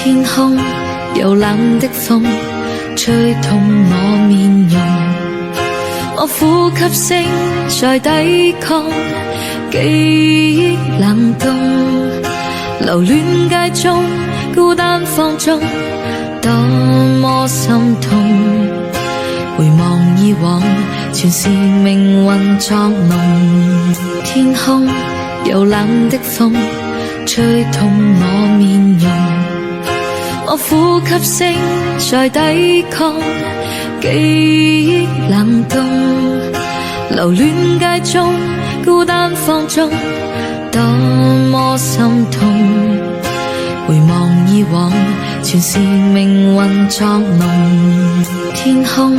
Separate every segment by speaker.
Speaker 1: 天空有冷的風吹痛我面容，我呼吸聲在抵抗記憶冷凍，留戀街中孤單放縱，多麼心痛。回望以往，全是命運作弄。天空有冷的風吹痛我面容，我呼吸聲在抵抗記憶冷凍，留戀街中孤單放縱，多麼心痛。回望以往，全是命運作弄。天空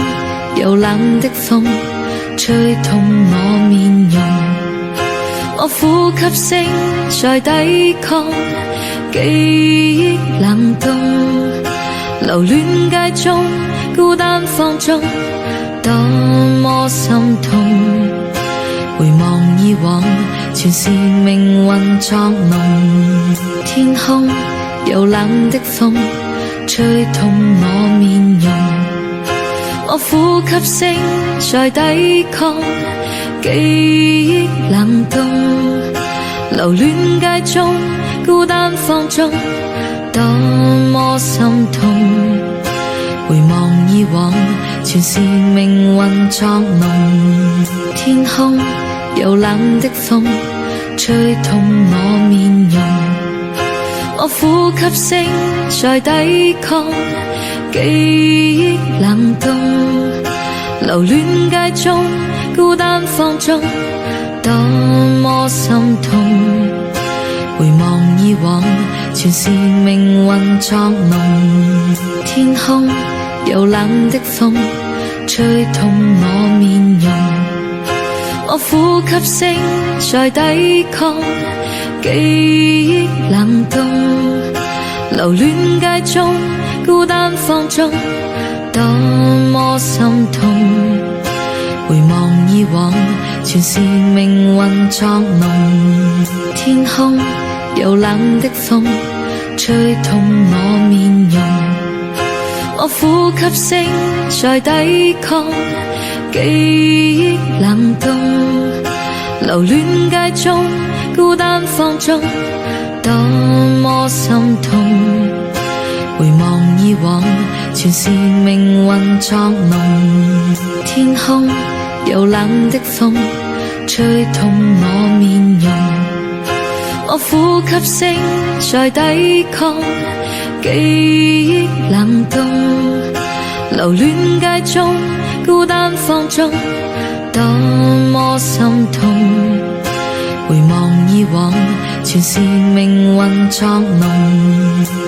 Speaker 1: 有冷的風吹痛我面容，我呼吸聲在抵抗記憶冷凍，留戀街中孤單放縱，多麼心痛。回望以往，全是命運作弄。天空有冷的風吹痛我面容，我呼吸聲在抵抗記憶冷凍，留戀街中孤單放縱，多麼心痛。回望以往，全是命運作弄。天空有冷的風吹痛我面容，我呼吸聲在抵抗記憶冷凍，留戀街中孤單放縱，多麼心痛。回望以往，全是命運作弄。天空有冷的風吹痛我面容，我呼吸聲在抵抗記憶冷凍，留戀街中孤單放縱，多麼心痛。回望以往，全是命運作弄。天空有冷的風吹痛我面容，我呼吸聲在抵抗記憶冷凍，留戀街中孤單放縱，多麼心痛。回望以往，全是命運作弄。天空有冷的風吹痛我面容，我呼吸聲在抵抗記憶冷凍，留戀街中孤單放縱，多麼心痛。回望以往，全是命運作弄。